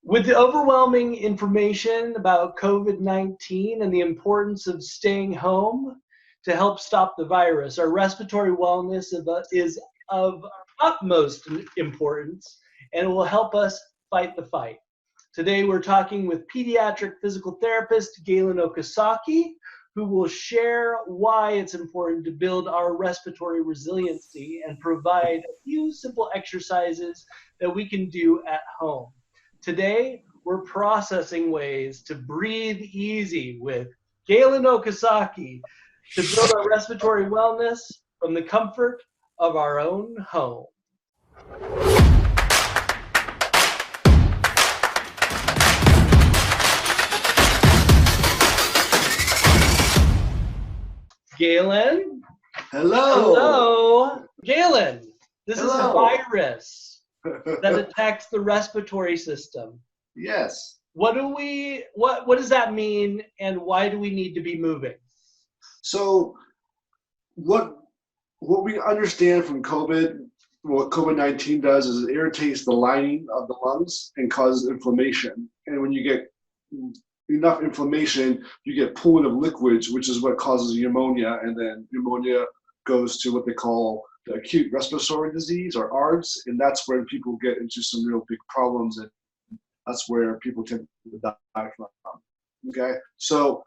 With the overwhelming information about COVID-19 and the importance of staying home to help stop the virus, our respiratory wellness is of utmost importance and it will help us fight the fight. Today we're talking with pediatric physical therapist Galen Okazaki, who will share why it's important to build our respiratory resiliency and provide a few simple exercises that we can do at home. Today, we're processing ways to breathe easy with Galen Okazaki to build our respiratory wellness from the comfort of our own home. Galen? Hello. Hello. Galen, this Hello. is a virus that attacks the respiratory system. Yes. What does that mean, and why do we need to be moving? So what we understand from COVID, what COVID-19 does is it irritates the lining of the lungs and causes inflammation. And when you get enough inflammation, you get pooling of liquids, which is what causes pneumonia, and then pneumonia goes to what they call the acute respiratory disease, or ARDS, and that's where people get into some real big problems, and that's where people tend to die from. Okay, so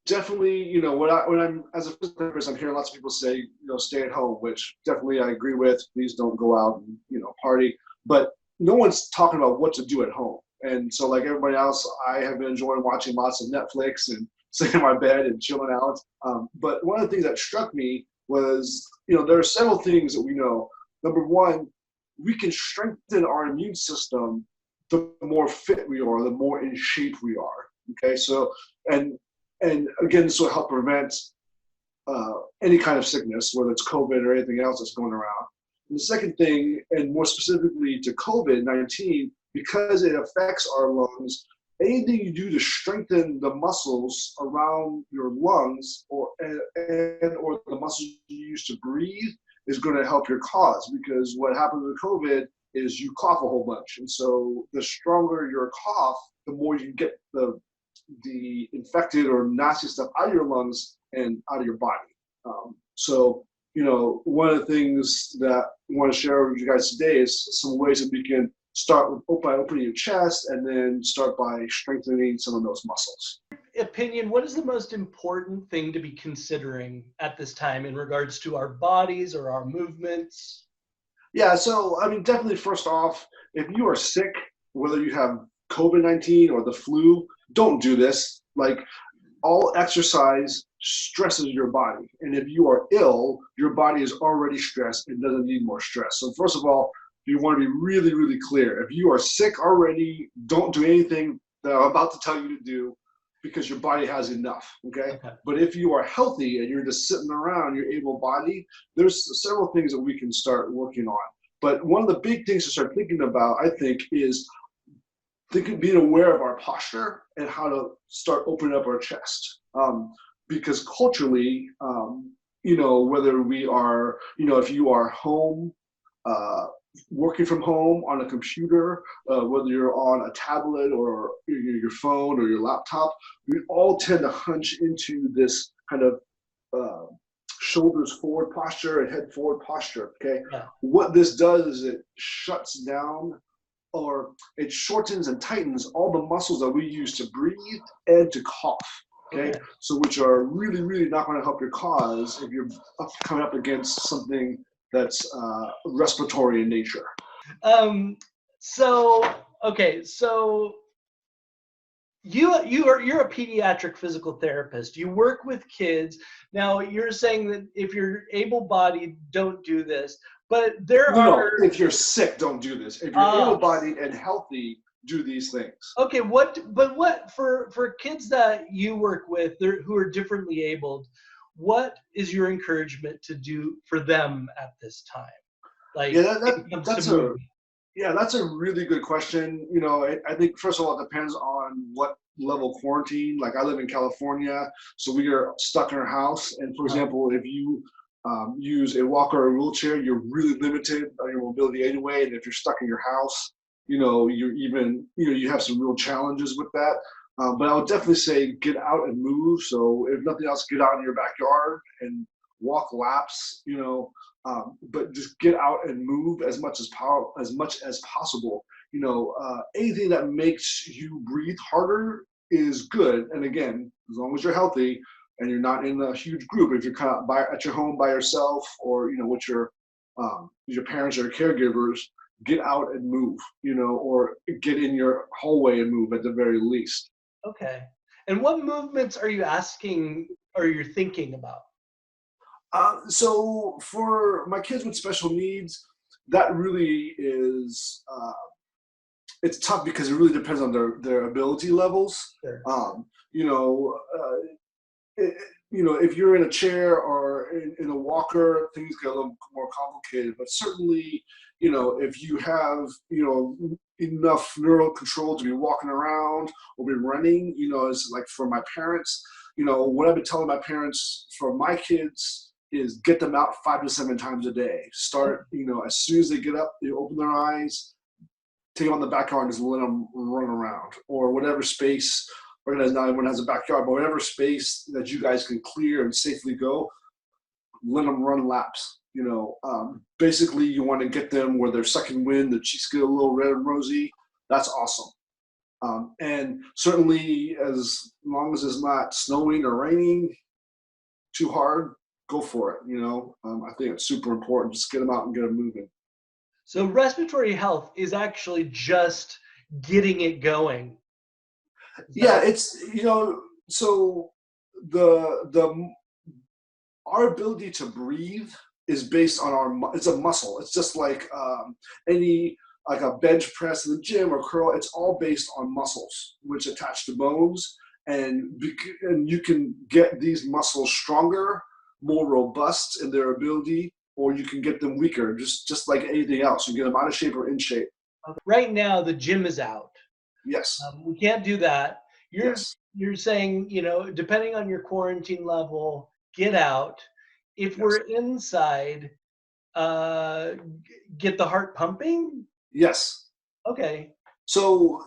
definitely, when I'm as a physical therapist, I'm hearing lots of people say, stay at home, which definitely I agree with. Please don't go out and party, but no one's talking about what to do at home. And so, like everybody else, I have been enjoying watching lots of Netflix and sitting in my bed and chilling out. But one of the things that struck me was, there are several things that we know. Number one, we can strengthen our immune system the more fit we are, the more in shape we are. Okay, so and again, this will help prevent any kind of sickness, whether it's COVID or anything else that's going around. And the second thing, and more specifically to COVID-19, because it affects our lungs, anything you do to strengthen the muscles around your lungs or the muscles you use to breathe is going to help your cause. Because what happens with COVID is you cough a whole bunch. And so the stronger your cough, the more you get the infected or nasty stuff out of your lungs and out of your body. So one of the things that I want to share with you guys today is some ways that we can start by opening your chest and then start by strengthening some of those muscles. Opinion, what is the most important thing to be considering at this time in regards to our bodies or our movements? Yeah, so definitely first off, if you are sick, whether you have COVID-19 or the flu, don't do this. Like, all exercise stresses your body. And if you are ill, your body is already stressed and doesn't need more stress. So first of all, you want to be really, really clear. If you are sick already, don't do anything that I'm about to tell you to do because your body has enough, okay? But if you are healthy and you're just sitting around, you're able-bodied, there's several things that we can start working on. But one of the big things to start thinking about, I think, is being aware of our posture and how to start opening up our chest. Because culturally, whether we are, if you are home, working from home on a computer, whether you're on a tablet or your phone or your laptop, we all tend to hunch into this kind of shoulders forward posture and head forward posture, okay? Yeah. What this does is it shuts down, or it shortens and tightens all the muscles that we use to breathe and to cough, okay? So which are really, really not going to help your cause if you're coming up against something that's respiratory in nature. So you're a pediatric physical therapist. You work with kids. Now you're saying that if you're able-bodied, don't do this. But no, if you're sick, don't do this. If you're able-bodied and healthy, do these things. Okay, what for kids that you work with who are differently abled, what is your encouragement to do for them at this time? Like, that's a really good question. I think first of all, it depends on what level quarantine. Like, I live in California, so we are stuck in our house. And for example, if you use a walker or a wheelchair, you're really limited on your mobility anyway. And if you're stuck in your house, you have some real challenges with that. But I would definitely say get out and move. So if nothing else, get out in your backyard and walk laps, but just get out and move as much as possible. Anything that makes you breathe harder is good. And again, as long as you're healthy and you're not in a huge group, if you're kind of at your home by yourself, or with your parents or caregivers, get out and move, or get in your hallway and move at the very least. Okay. And what movements are you asking or you're thinking about? So for my kids with special needs, that really is it's tough because it really depends on their ability levels. Sure. You know, if you're in a chair or in a walker, things get a little more complicated. But certainly, if you have, enough neural control to be walking around or be running, it's like for my parents, what I've been telling my parents for my kids is get them out 5 to 7 times a day. Start, as soon as they get up, they open their eyes, take them on the backyard and just let them run around, or whatever space. Organized, not everyone has a backyard, but whatever space that you guys can clear and safely go, let them run laps. Basically, you want to get them where they're sucking wind, the cheeks get a little red and rosy. That's awesome. And certainly, as long as it's not snowing or raining too hard, go for it. I think it's super important. Just get them out and get them moving. So respiratory health is actually just getting it going. Yeah, it's so our ability to breathe is based on it's a muscle. It's just like like a bench press in the gym or curl. It's all based on muscles which attach to bones, and you can get these muscles stronger, more robust in their ability, or you can get them weaker, just like anything else. You get them out of shape or in shape. Right now, the gym is out. Yes. We can't do that. Yes. You're saying, depending on your quarantine level, get out. If Yes. we're inside, get the heart pumping? Yes. Okay. So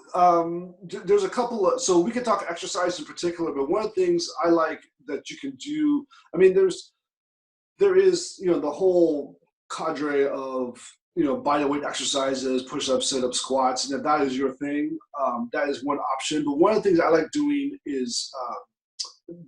there's a couple of, so we can talk exercise in particular, but one of the things I like that you can do, there is, the whole cadre of, body weight exercises, push-ups, sit-ups, squats, and if that is your thing, that is one option. But one of the things I like doing is,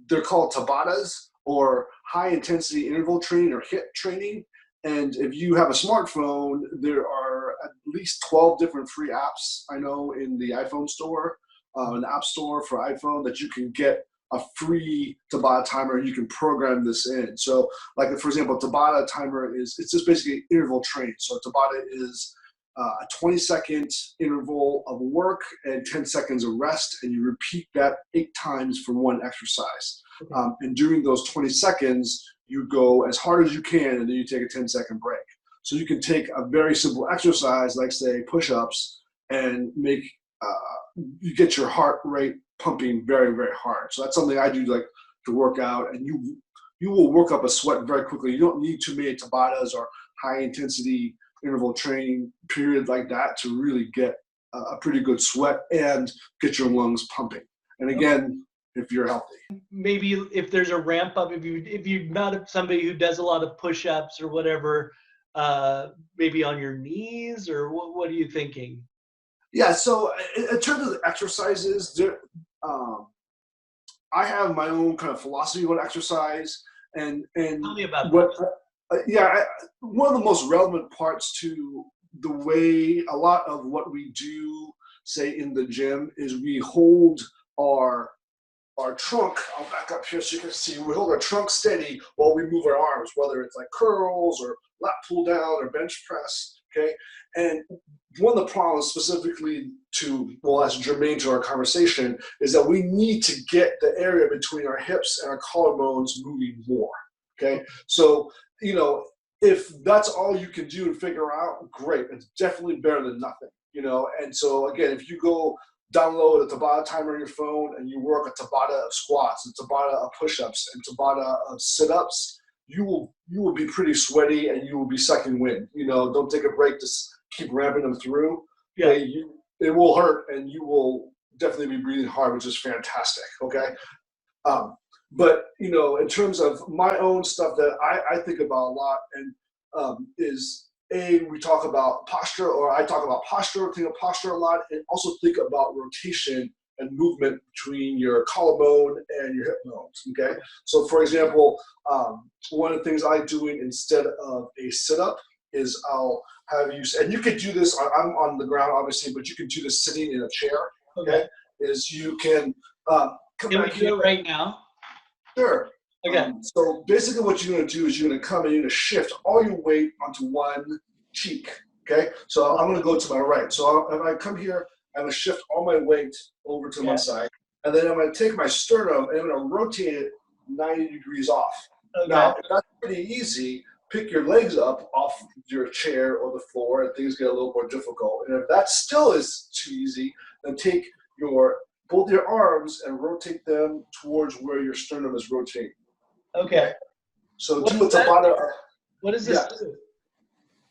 they're called Tabatas, or high intensity interval training or HIIT training. And if you have a smartphone, there are at least 12 different free apps, I know, in the iPhone store, an app store for iPhone, that you can get a free Tabata timer. You can program this in. So like, for example, Tabata timer it's just basically interval training. So Tabata is a 20-second interval of work and 10 seconds of rest, and you repeat that 8 times for one exercise. Okay. And during those 20 seconds, you go as hard as you can, and then you take a 10-second break. So you can take a very simple exercise, like say push-ups, and make you get your heart rate pumping very, very hard. So that's something I do, like, to work out, and you will work up a sweat very quickly. You don't need too many Tabatas or high intensity interval training period like that to really get a pretty good sweat and get your lungs pumping. And again, if you're healthy. Maybe if there's a ramp up, if you're not somebody who does a lot of push-ups or whatever, maybe on your knees, or what are you thinking? Yeah, so in terms of the exercises, I have my own kind of philosophy on exercise, and Tell me about what. that. One of the most relevant parts to the way a lot of what we do, say in the gym, is we hold our trunk. I'll back up here so you can see. We hold our trunk steady while we move our arms, whether it's like curls or lat pull down or bench press. Okay, and one of the problems specifically that's germane to our conversation, is that we need to get the area between our hips and our collarbones moving more. Okay, so if that's all you can do and figure out, great. It's definitely better than nothing. And so again, if you go download a Tabata timer on your phone and you work a Tabata of squats, a Tabata of push-ups, and Tabata of sit-ups, you will be pretty sweaty and you will be sucking wind. Don't take a break, just keep ramping them through. Yeah. Okay, it will hurt, and you will definitely be breathing hard, which is fantastic. Okay, um, but in terms of my own stuff that I think about a lot, and is we talk about posture, or I talk about posture, think of posture a lot, and also think about rotation and movement between your collarbone and your hip bones. Okay, so for example, one of the things I do instead of a sit up is I'll have you, and you could do this. I'm on the ground, obviously, but you can do this sitting in a chair. Okay, is you can come Can we back do here. it right now? Sure. Okay. So basically what you're going to do is you're going to come and you're going to shift all your weight onto one cheek. Okay. So I'm going to go to my right. So if I come here, I'm going to shift all my weight over to one side. And then I'm going to take my sternum and I'm going to rotate it 90 degrees off. Okay. Now, if that's pretty easy, pick your legs up off your chair or the floor, and things get a little more difficult. And if that still is too easy, then take both your arms and rotate them towards where your sternum is rotating. Okay. So do a Tabata. What does this do?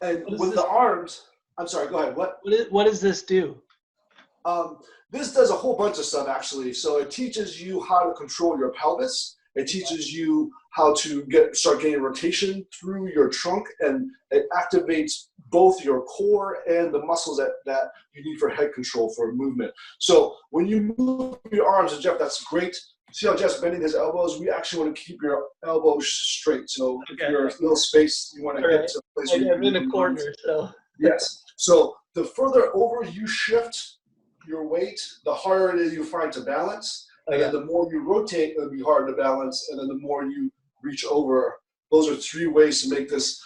And with the arms, I'm sorry, go ahead. What does this do? This does a whole bunch of stuff, actually. So it teaches you how to control your pelvis. It teaches you how to start getting rotation through your trunk, and it activates both your core and the muscles that you need for head control for movement. So when you move your arms, and Jeff, that's great. See how Jeff's bending his elbows? We actually want to keep your elbows straight. So if you're a little space, you want to get to a place where I'm in a corner, so. Yes. So the further over you shift your weight, the harder it is you find to balance. And then the more you rotate, it'll be harder to balance. And then the more you reach over. Those are 3 ways to make this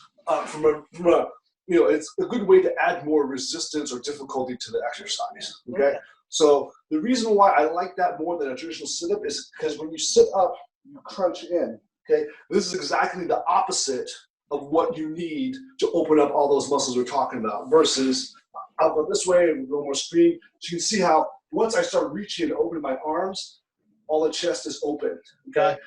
it's a good way to add more resistance or difficulty to the exercise. Okay. So the reason why I like that more than a traditional sit-up is because when you sit up, you crunch in. Okay. This is exactly the opposite of what you need to open up all those muscles we're talking about. Versus I'll go this way and go more screen. So you can see how once I start reaching and opening my arms, all the chest is open. Okay.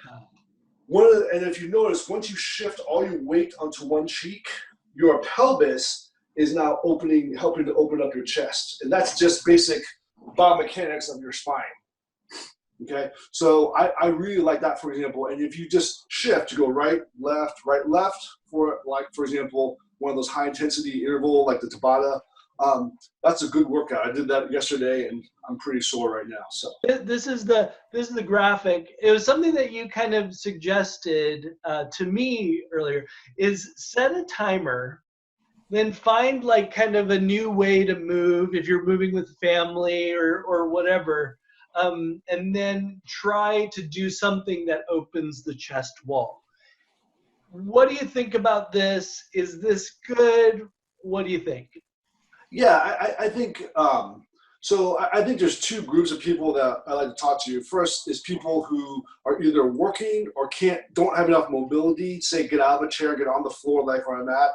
And if you notice, once you shift all your weight onto one cheek, your pelvis is now helping to open up your chest. And that's just basic biomechanics of your spine. Okay. So I really like that, for example. And if you just shift, you go right, left, for example, one of those high intensity interval, like the Tabata, that's a good workout. I did that yesterday and I'm pretty sore right now. So this is the graphic. It was something that you kind of suggested to me earlier, is set a timer, then find like kind of a new way to move if you're moving with family or whatever, and then try to do something that opens the chest wall. What do you think about this? Is this good? What do you think? Yeah, I think so. I think there's 2 groups of people that I like to talk to. First is people who are either working or don't have enough mobility. Say, get out of a chair, get on the floor like where I'm at.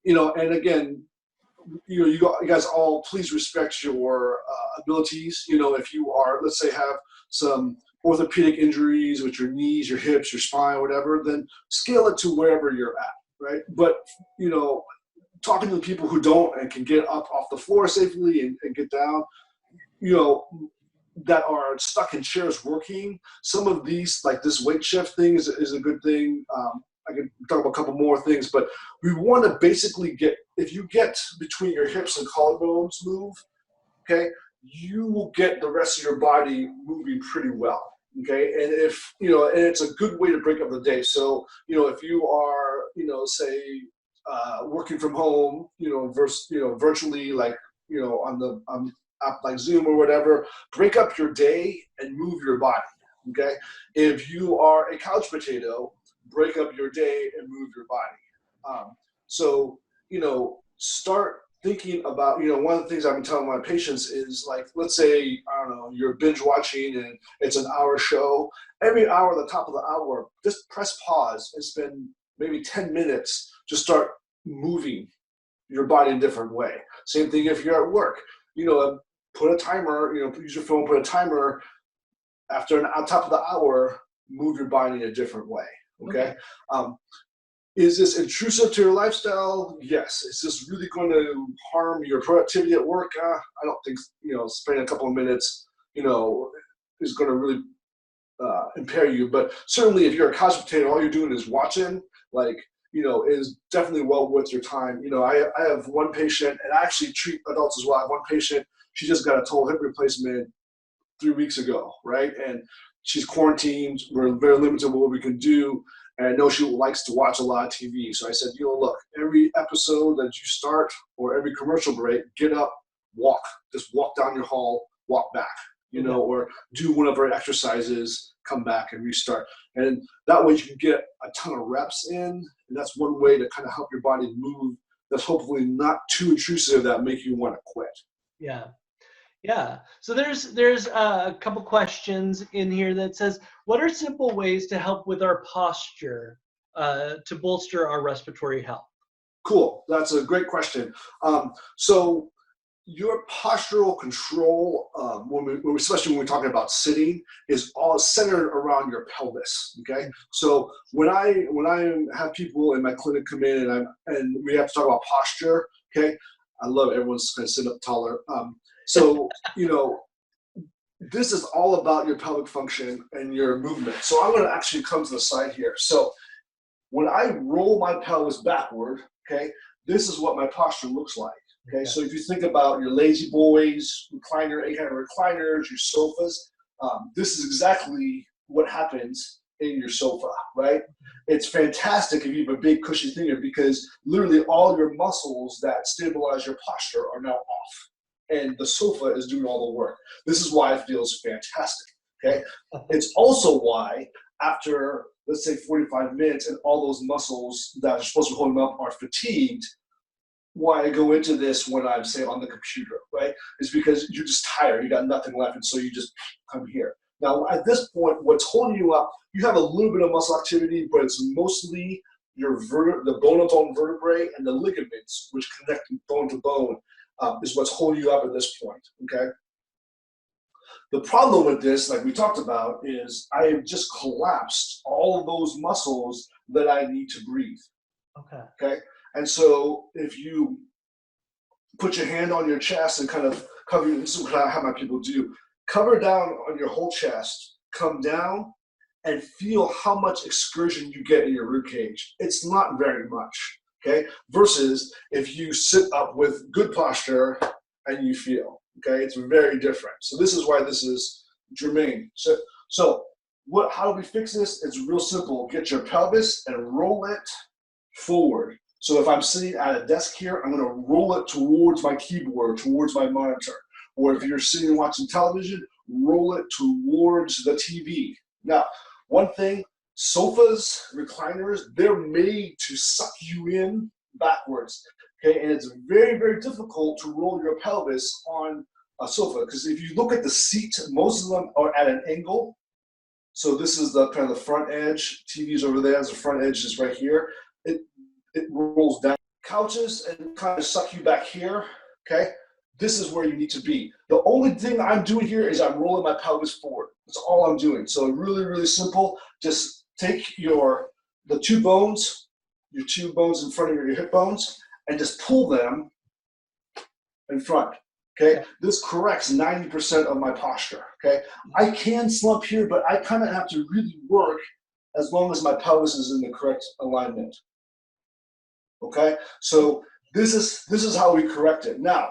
And again, you guys all please respect your abilities. If you are, let's say, have some orthopedic injuries with your knees, your hips, your spine, whatever, then scale it to wherever you're at, right? But talking to the people who don't and can get up off the floor safely and get down, that are stuck in chairs working, some of these, like this weight shift thing is a good thing. I can talk about a couple more things, but we want to basically if you get between your hips and collarbones move, okay, you will get the rest of your body moving pretty well. Okay. And and it's a good way to break up the day. So, if you are, say, working from home, versus, virtually, like, on the app like Zoom or whatever, break up your day and move your body. Okay. If you are a couch potato, break up your day and move your body. So, start thinking about, one of the things I've been telling my patients is, like, let's say, I don't know, you're binge watching and it's an hour show. Every hour at the top of the hour, just press pause and spend maybe 10 minutes to start moving your body in a different way. Same thing if you're at work, put a timer, use your phone, put a timer after on top of the hour, move your body in a different way. Okay. Is this intrusive to your lifestyle? Yes. Is this really going to harm your productivity at work? I don't think, spending a couple of minutes, is going to really impair you. But certainly if you're a couch potato, all you're doing is watching, like, is definitely well worth your time. I have one patient, and I actually treat adults as well. I have one patient, she just got a total hip replacement 3 weeks ago, right? And she's quarantined. We're very limited with what we can do. And I know she likes to watch a lot of TV. So I said, look, every episode that you start or every commercial break, get up, walk. Just walk down your hall, walk back, or do one of our exercises, come back and restart. And that way you can get a ton of reps in. And that's one way to kind of help your body move that's hopefully not too intrusive that make you want to quit. Yeah. Yeah. So there's a couple questions in here that says, what are simple ways to help with our posture to bolster our respiratory health? Cool. That's a great question. So your postural control, especially when we're talking about sitting, is all centered around your pelvis. Okay. So when I have people in my clinic come in and we have to talk about posture, okay, I love everyone's going to sit up taller. So, this is all about your pelvic function and your movement. So I'm going to actually come to the side here. So when I roll my pelvis backward, okay, this is what my posture looks like. Okay, so if you think about your lazy boys, recliner, any kind of recliners, your sofas, this is exactly what happens in your sofa, right? It's fantastic if you have a big cushy thing here because literally all your muscles that stabilize your posture are now off. And the sofa is doing all the work. This is why it feels fantastic, okay? It's also why after, let's say 45 minutes and all those muscles that are supposed to hold them up are fatigued, why I go into this when I'm, say, on the computer, right? Is because you're just tired, you got nothing left, and so you just come here. Now, at this point, what's holding you up, you have a little bit of muscle activity, but it's mostly the bone-to-bone vertebrae and the ligaments, which connect bone to bone, is what's holding you up at this point, okay? The problem with this, like we talked about, is I have just collapsed all of those muscles that I need to breathe, okay? And so if you put your hand on your chest and kind of cover, this is what I have my people do, cover down on your whole chest, come down, and feel how much excursion you get in your rib cage. It's not very much. Okay, versus if you sit up with good posture and you feel, okay, it's very different. So this is why this is germane. So how do we fix this? It's real simple. Get your pelvis and roll it forward. So if I'm sitting at a desk here, I'm going to roll it towards my keyboard, towards my monitor. Or if you're sitting and watching television, roll it towards the TV. Now, one thing, sofas, recliners, they're made to suck you in backwards, okay? And it's very, very difficult to roll your pelvis on a sofa because if you look at the seat, most of them are at an angle. So this is the kind of the front edge. TV's over there, as the front edge is right here. It rolls down. Couches and kind of suck you back here, okay? This is where you need to be. The only thing I'm doing here is I'm rolling my pelvis forward. That's all I'm doing. So really, really simple. Just take the two bones in front of your hip bones, and just pull them in front. Okay, this corrects 90% of my posture. Okay, I can slump here, but I kind of have to really work as long as my pelvis is in the correct alignment. Okay, so this is how we correct it. Now,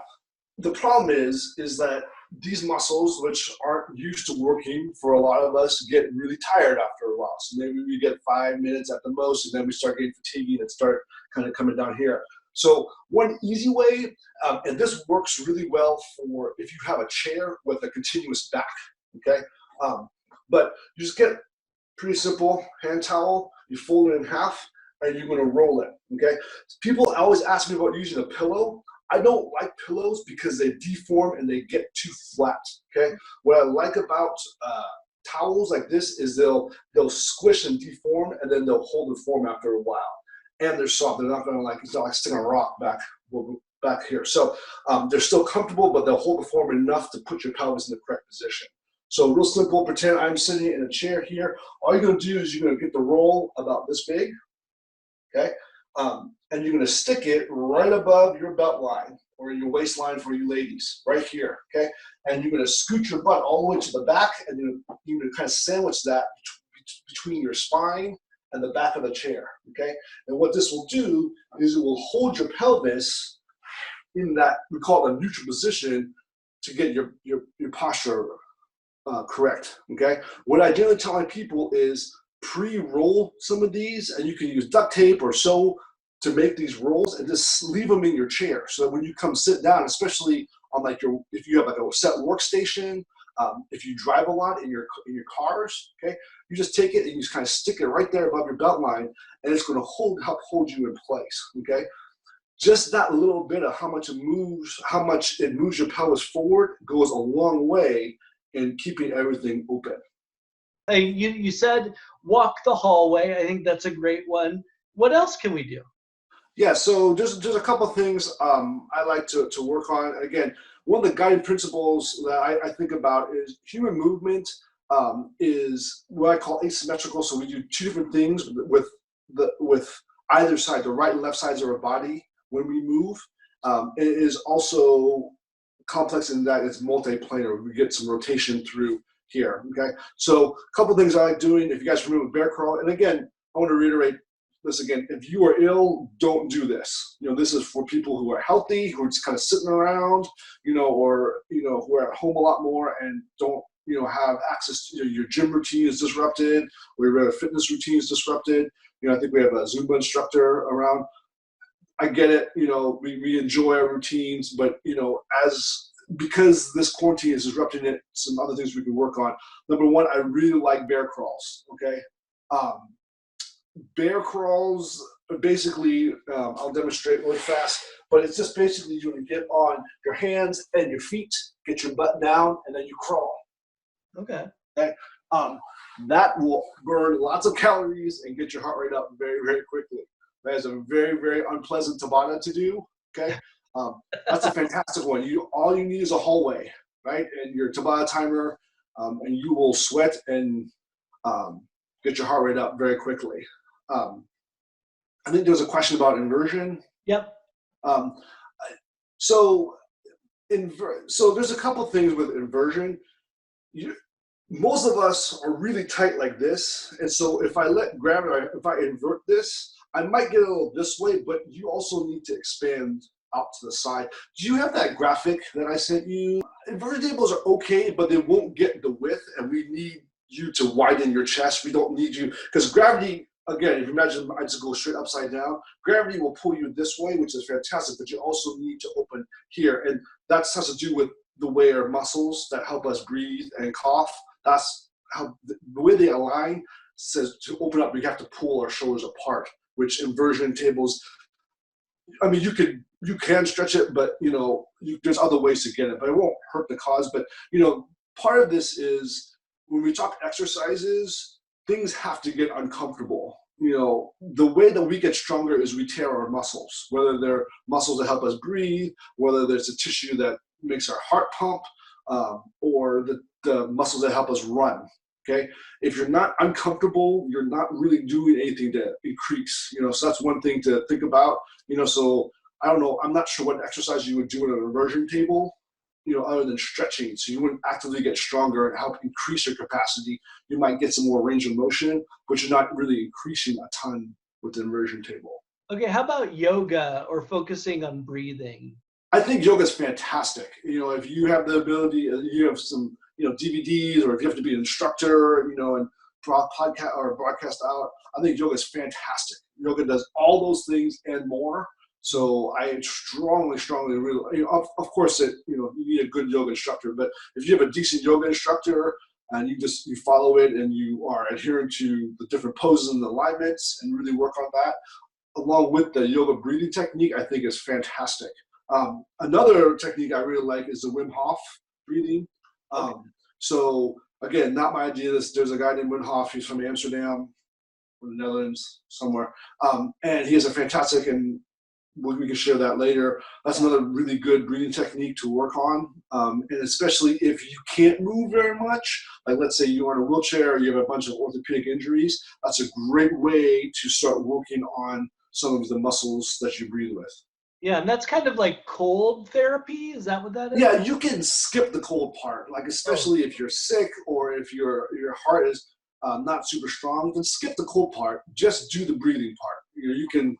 the problem is that these muscles, which aren't used to working for a lot of us, get really tired after a while. So maybe we get 5 minutes at the most, and then we start getting fatigued and start kind of coming down here. So one easy way, and this works really well for if you have a chair with a continuous back, okay? But you just get pretty simple hand towel, you fold it in half, and you're gonna roll it, okay? People always ask me about using a pillow. I don't like pillows because they deform and they get too flat, okay? What I like about towels like this is they'll squish and deform and then they'll hold the form after a while. And they're soft, they're not gonna it's not like sticking a rock back here. So they're still comfortable, but they'll hold the form enough to put your pelvis in the correct position. So real simple, pretend I'm sitting in a chair here. All you're gonna do is you're gonna get the roll about this big, okay? And you're gonna stick it right above your belt line or your waistline for you ladies, right here, okay? And you're gonna scoot your butt all the way to the back, and you're gonna kind of sandwich that between your spine and the back of the chair, okay? And what this will do is it will hold your pelvis in that, we call it a neutral position, to get your posture correct, okay? What I generally tell my people is pre-roll some of these, and you can use duct tape or sew to make these rolls, and just leave them in your chair, so that when you come sit down, especially on like if you have like a set workstation, if you drive a lot in your cars, okay, you just take it and you just kind of stick it right there above your belt line, and it's going to help hold you in place, okay? Just that little bit of how much it moves your pelvis forward goes a long way in keeping everything open. Hey, you said walk the hallway. I think that's a great one. What else can we do? Yeah, so just a couple of things I like to work on. Again, one of the guiding principles that I think about is human movement is what I call asymmetrical. So we do two different things with either side, the right and left sides of our body when we move. It is also complex in that it's multiplanar. We get some rotation through here, okay? So a couple of things I like doing, if you guys remember bear crawl, and again, I want to reiterate this again, if you are ill, don't do this. This is for people who are healthy, who are just kind of sitting around, or, who are at home a lot more and don't, have access to your gym routine is disrupted, or your fitness routine is disrupted. I think we have a Zumba instructor around. I get it, we enjoy our routines, but, because this quarantine is disrupting it, some other things we can work on. Number one, I really like bear crawls, okay? Bear crawls, basically, I'll demonstrate really fast, but it's just basically you're gonna get on your hands and your feet, get your butt down, and then you crawl. Okay. That will burn lots of calories and get your heart rate up very, very quickly. That is a very, very unpleasant Tabata to do, okay? That's a fantastic one. All you need is a hallway, right? And your Tabata timer, and you will sweat and get your heart rate up very quickly. I think there was a question about inversion. Yep. So there's a couple things with inversion. Most of us are really tight like this, and so if I invert this, I might get a little this way, but you also need to expand out to the side. Do you have that graphic that I sent you? Inverted tables are okay, but they won't get the width, and we need you to widen your chest. We don't need you, because gravity, again, if you imagine I just go straight upside down, gravity will pull you this way, which is fantastic, but you also need to open here. And that has to do with the way our muscles that help us breathe and cough, that's how the way they align says to open up, we have to pull our shoulders apart, which inversion tables, I mean, you can stretch it, but there's other ways to get it, but it won't hurt the cause. But part of this is when we talk exercises, things have to get uncomfortable. The way that we get stronger is we tear our muscles, whether they're muscles that help us breathe, whether there's a tissue that makes our heart pump, or the muscles that help us run. Okay, if you're not uncomfortable, you're not really doing anything to increase. So that's one thing to think about. So I don't know. I'm not sure what exercise you would do in an inversion table, other than stretching. So you wouldn't actively get stronger and help increase your capacity. You might get some more range of motion, but you're not really increasing a ton with the inversion table. Okay, how about yoga or focusing on breathing? I think yoga is fantastic. If you have the ability, you have some, DVDs, or if you have to be an instructor, and podcast or broadcast out, I think yoga is fantastic. Yoga does all those things and more. So I strongly, really, of course, you need a good yoga instructor. But if you have a decent yoga instructor and you follow it and you are adherent to the different poses and alignments and really work on that, along with the yoga breathing technique, I think is fantastic. Another technique I really like is the Wim Hof breathing. So again, not my idea. There's a guy named Wim Hof. He's from Amsterdam, or the Netherlands, somewhere. And he has a fantastic, and we can share that later. That's another really good breathing technique to work on. And especially if you can't move very much, like let's say you're in a wheelchair or you have a bunch of orthopedic injuries, that's a great way to start working on some of the muscles that you breathe with. Yeah, and that's kind of like cold therapy. Is that what that is? Yeah, you can skip the cold part, like especially if you're sick or if your heart is not super strong, then skip the cold part. Just do the breathing part. You can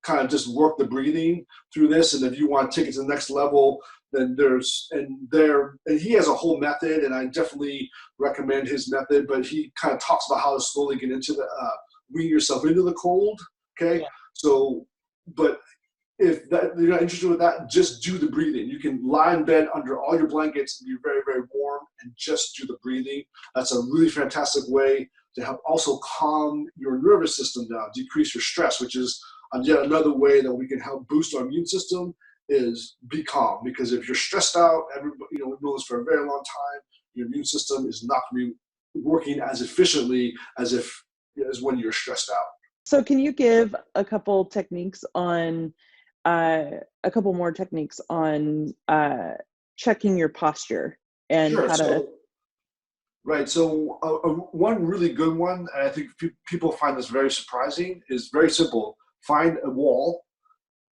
kind of just work the breathing through this, and if you want to take it to the next level, then and he has a whole method, and I definitely recommend his method. But he kind of talks about how to slowly get into the wean yourself into the cold. Okay, Yeah. so but if that you're not interested with that, just do the breathing. You can lie in bed under all your blankets and be very, very warm and just do the breathing. That's a really fantastic way to help also calm your nervous system down, decrease your stress, which is yet another way that we can help boost our immune system is be calm. Because if you're stressed out, we've known this for a very long time, your immune system is not going to be working as efficiently as when you're stressed out. So can you give a couple techniques on a couple more techniques on checking your posture and Sure. how to... Right. So one really good one, and I think people find this very surprising, is very simple. Find a wall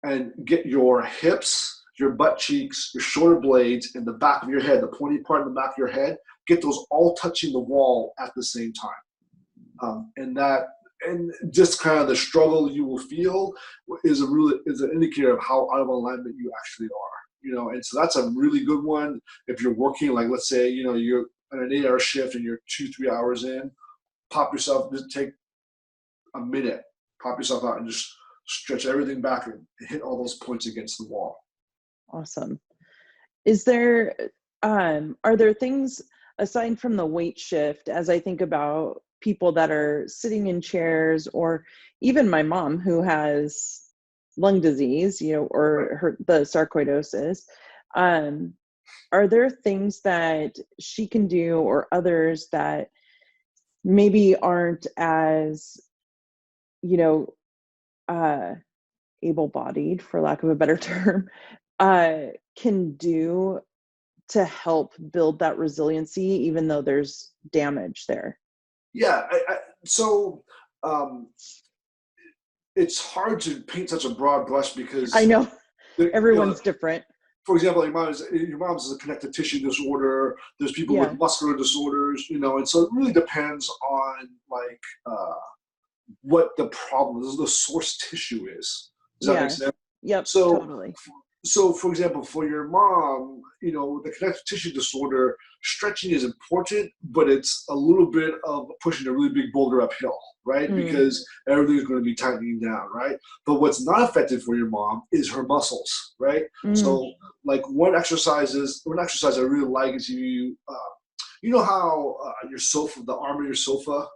and get your hips, your butt cheeks, your shoulder blades, and the back of your head, the pointy part in the back of your head, get those all touching the wall at the same time. And just kind of the struggle you will feel is an indicator of how out of alignment you actually are. And so that's a really good one. If you're working, like let's say, you're on an 8-hour shift and you're 2-3 hours in, just take a minute, pop yourself out and just stretch everything back and hit all those points against the wall. Awesome. Is there, are there things aside from the weight shift, as I think about people that are sitting in chairs, or even my mom who has lung disease, or the sarcoidosis, are there things that she can do or others that maybe aren't as, able-bodied, for lack of a better term, can do to help build that resiliency, even though there's damage there? Yeah. So it's hard to paint such a broad brush because I know everyone's different. For example, your mom's is a connective tissue disorder. There's people with muscular disorders, and so it really depends on what the problem is, the source tissue is. Does that make sense? Yep. So, totally. So, for example, for your mom, the connective tissue disorder, stretching is important, but it's a little bit of pushing a really big boulder uphill, right? Because everything's going to be tightening down, right? But what's not effective for your mom is her muscles, right? So, like one exercise I really like is you know how your sofa, the arm of your sofa,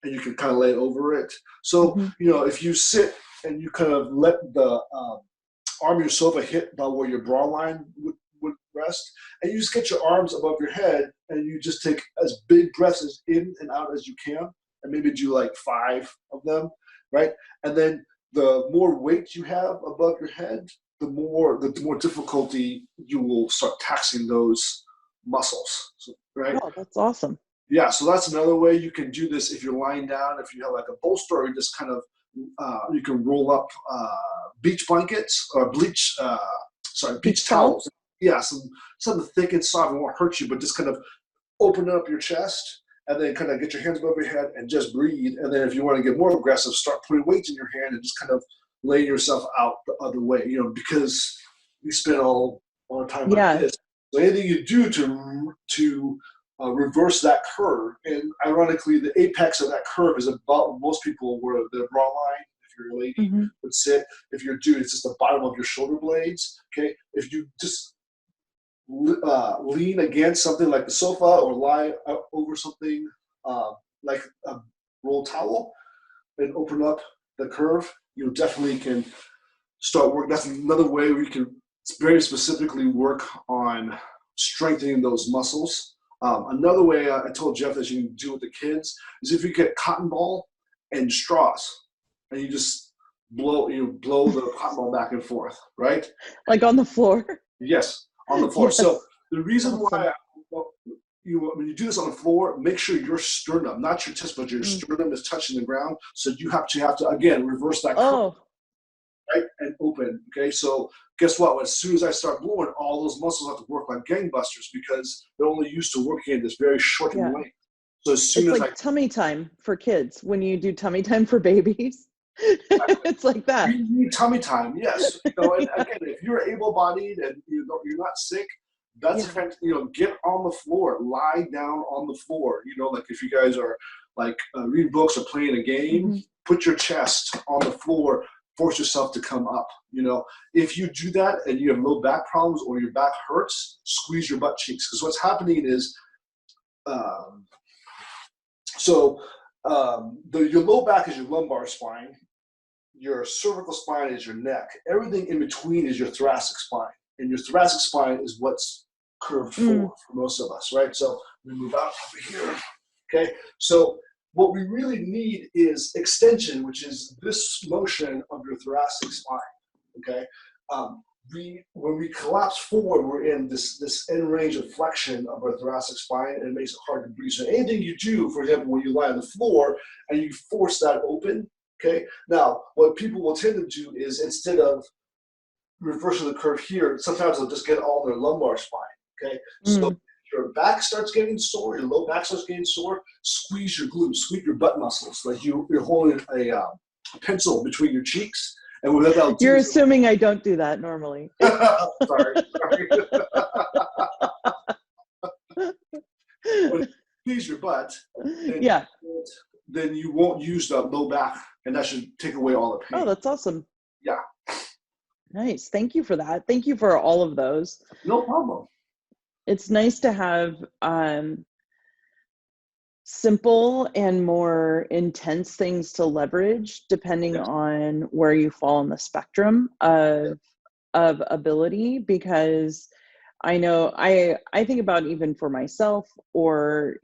and you can kind of lay over it. So, if you sit and you kind of let the arm of your sofa hit about where your bra line would rest, and you just get your arms above your head and you just take as big breaths as in and out as you can, and maybe do like 5 of them, right? And then the more weight you have above your head, the more difficulty you will start taxing those muscles, right? Oh, that's awesome. Yeah, so that's another way you can do this if you're lying down. If you have like a bolster, or you just kind of you can roll up beach blankets or beach towels. Yeah, something thick and soft and won't hurt you, but just kind of open up your chest and then kind of get your hands above your head and just breathe. And then if you want to get more aggressive, start putting weights in your hand and just kind of lay yourself out the other way, because we spend all our time like this. So anything you do to reverse that curve, and ironically, the apex of that curve is about most people where the bra line, if you're a lady, would sit. If you're a dude, it's just the bottom of your shoulder blades. Okay, if you just lean against something like the sofa or lie over something like a roll towel and open up the curve, you definitely can start work. That's another way we can very specifically work on strengthening those muscles. Another way I told Jeff that you can do with the kids is if you get cotton ball and straws and you just blow the cotton ball back and forth, right? Like on the floor? Yes, on the floor. Yes. So the reason why when you do this on the floor, make sure your sternum, not your chest, but your sternum is touching the ground. So you have to again reverse that curve. right? And open. Okay, so guess what? As soon as I start blowing, all those muscles have to work like gangbusters because they're only used to working in this very shortened length. So as soon It's as like tummy time for kids when you do tummy time for babies. It's like that. We need tummy time, yes. And again, if you're able-bodied and you're not sick, that's a fantastic. Get on the floor, lie down on the floor. Like if you guys are like reading books or playing a game, put your chest on the floor, force yourself to come up. If you do that and you have low back problems or your back hurts, squeeze your butt cheeks, because what's happening is, your low back is your lumbar spine. Your cervical spine is your neck. Everything in between is your thoracic spine. And your thoracic spine is what's curved forward for most of us, right? So we move out over here, okay? So what we really need is extension, which is this motion of your thoracic spine, okay? When we collapse forward, we're in this end range of flexion of our thoracic spine, and it makes it hard to breathe. So anything you do, for example, when you lie on the floor and you force that open, okay. Now, what people will tend to do is, instead of reversing the curve here, sometimes they'll just get all their lumbar spine. Okay. So if your back starts getting sore, your low back starts getting sore, squeeze your glutes, squeeze your butt muscles, like you're holding a pencil between your cheeks. And what that'll do, you're assuming I don't do that normally. Sorry. When you squeeze your butt, then you won't use the low back, and that should take away all the pain. Oh, that's awesome. Yeah. Nice. Thank you for that. Thank you for all of those. No problem. It's nice to have simple and more intense things to leverage depending on where you fall on the spectrum of ability, because I know I think about, even for myself, or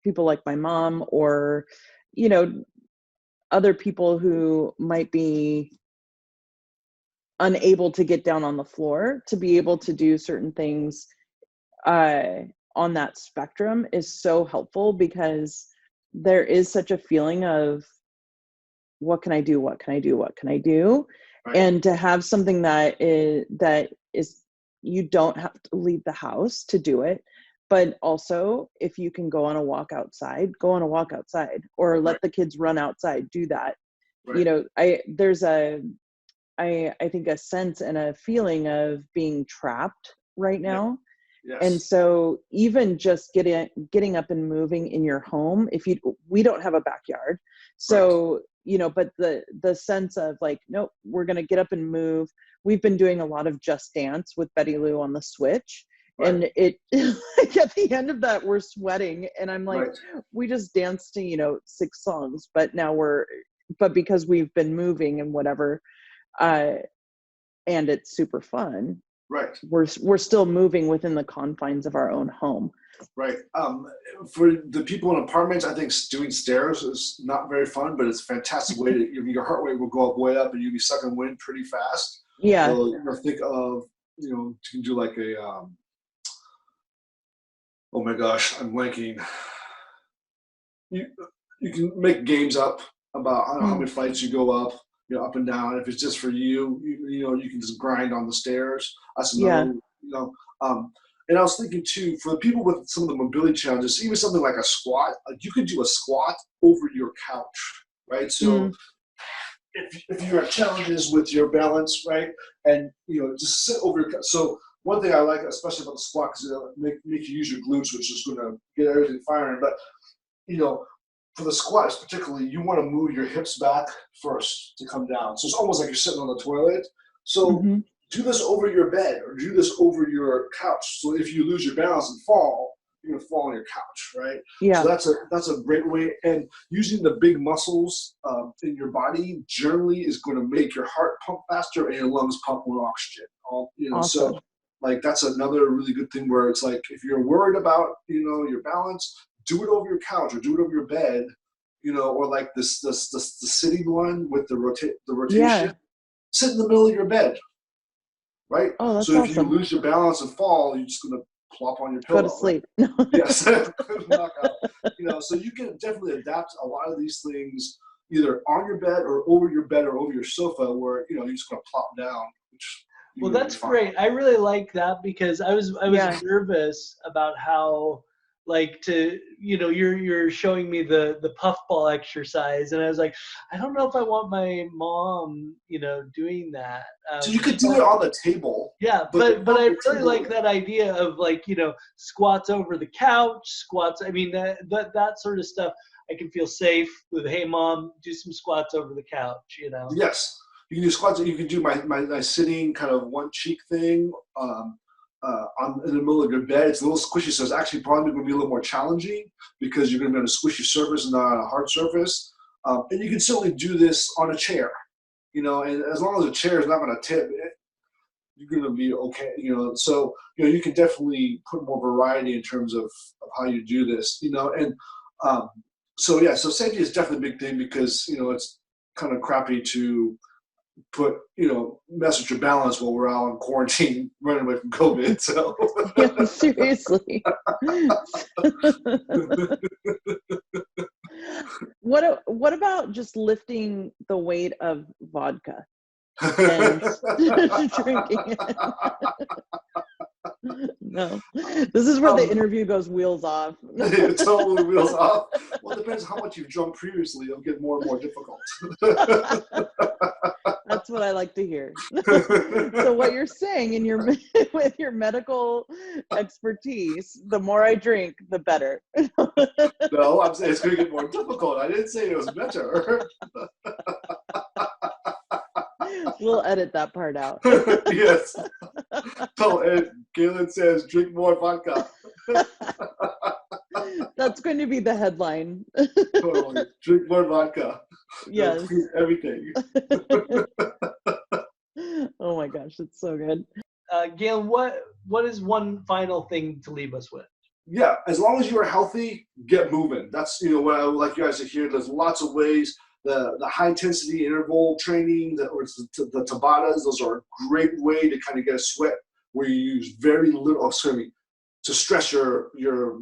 people like my mom, or other people who might be unable to get down on the floor, to be able to do certain things on that spectrum is so helpful, because there is such a feeling of, what can I do? What can I do? What can I do? Right. And to have something that is, you don't have to leave the house to do it, but also if you can go on a walk outside, go on a walk outside, or let the kids run outside, do that. Right. There's I think a sense and a feeling of being trapped right now. Yes. And so even just getting up and moving in your home, we don't have a backyard. So, right. But the sense of like, nope, we're going to get up and move. We've been doing a lot of Just Dance with Betty Lou on the Switch. Right. And like at the end of that, we're sweating, and I'm like, right. We just danced to, 6 songs, but now but because we've been moving and whatever, and it's super fun. Right. We're still moving within the confines of our own home. Right. For the people in apartments, I think doing stairs is not very fun, but it's a fantastic way to, your heart rate will go up way up and you'll be sucking wind pretty fast. Yeah. So, think of, you can do like a, oh my gosh, I'm blanking. You can make games up about, I don't know how many flights you go up. Up and down. If it's just for you, you can just grind on the stairs. That's another, and I was thinking too, for the people with some of the mobility challenges, even something like a squat, like you could do a squat over your couch, right? So if you have challenges with your balance, right, and just sit over your couch. So one thing I like, especially about the squat, is it'll make you use your glutes, which is going to get everything firing. But for the squats particularly, you want to move your hips back first to come down. So it's almost like you're sitting on the toilet. So do this over your bed or do this over your couch. So if you lose your balance and fall, you're going to fall on your couch, right? Yeah. So that's a great way. And using the big muscles in your body generally is going to make your heart pump faster and your lungs pump more oxygen. Awesome. So like that's another really good thing where it's like, if you're worried about, your balance, do it over your couch or do it over your bed, or like the sitting one with the rotation. Yeah. Sit in the middle of your bed, right? Oh, that's so if awesome. You lose your balance and fall, you're just gonna plop on your pillow. Go to sleep. Right? Yes. Knock out. So you can definitely adapt a lot of these things either on your bed or over your bed or over your sofa where, you know, you're just going to plop down. Well, that's great. I really like that because I was nervous about how, like, you're showing me the puffball exercise, and I was like, I don't know if I want my mom, doing that. So you could do it on the table. Yeah, but I really like that idea of, like, squats over the couch, squats. I mean, that sort of stuff. I can feel safe with, hey, mom, do some squats over the couch, Yes. You can do squats. You can do my sitting kind of one cheek thing in the middle of your bed. It's a little squishy, so it's actually probably going to be a little more challenging because you're going to be on a squishy surface and not on a hard surface. And you can certainly do this on a chair, and as long as the chair is not going to tip, you're going to be okay, So, you can definitely put more variety in terms of how you do this, and so safety is definitely a big thing because, it's kind of crappy to mess with your balance while we're out in quarantine running away from COVID. So yeah, seriously. What about just lifting the weight of vodka and drinking it? No, this is where the interview goes wheels off. Totally wheels off. Well, it depends how much you've drunk previously. It'll get more and more difficult. That's what I like to hear. So what you're saying with your medical expertise, the more I drink, the better. No, I'm saying it's going to get more difficult. I didn't say it was better. We'll edit that part out. Yes. So, Galen says, drink more vodka. That's going to be the headline. Totally. Drink more vodka. Yes. Everything. Oh my gosh, it's so good. Galen, what is one final thing to leave us with? Yeah, as long as you are healthy, get moving. That's, what I would like you guys to hear. There's lots of ways. The high intensity interval training, the Tabatas, those are a great way to kind of get a sweat where you use very little, to stress your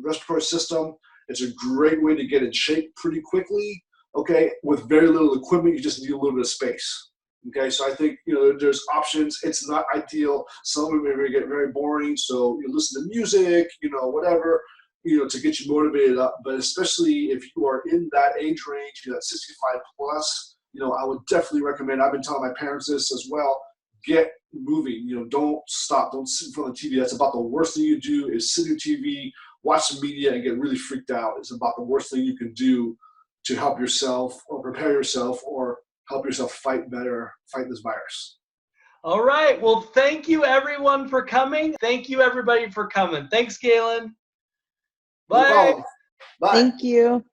respiratory system. It's a great way to get in shape pretty quickly, okay? With very little equipment, you just need a little bit of space, okay? So I think, there's options. It's not ideal. Some of them may get very boring, so you listen to music, whatever, to get you motivated up. But especially if you are in that age range, that 65 plus, I would definitely recommend, I've been telling my parents this as well, get moving, don't stop, don't sit in front of the TV. That's about the worst thing you do is sit on TV, watch some media and get really freaked out. It's about the worst thing you can do to help yourself or prepare yourself or help yourself fight this virus. All right. Well, thank you everyone for coming. Thank you everybody for coming. Thanks, Galen. Bye. No problem. Bye. Thank you.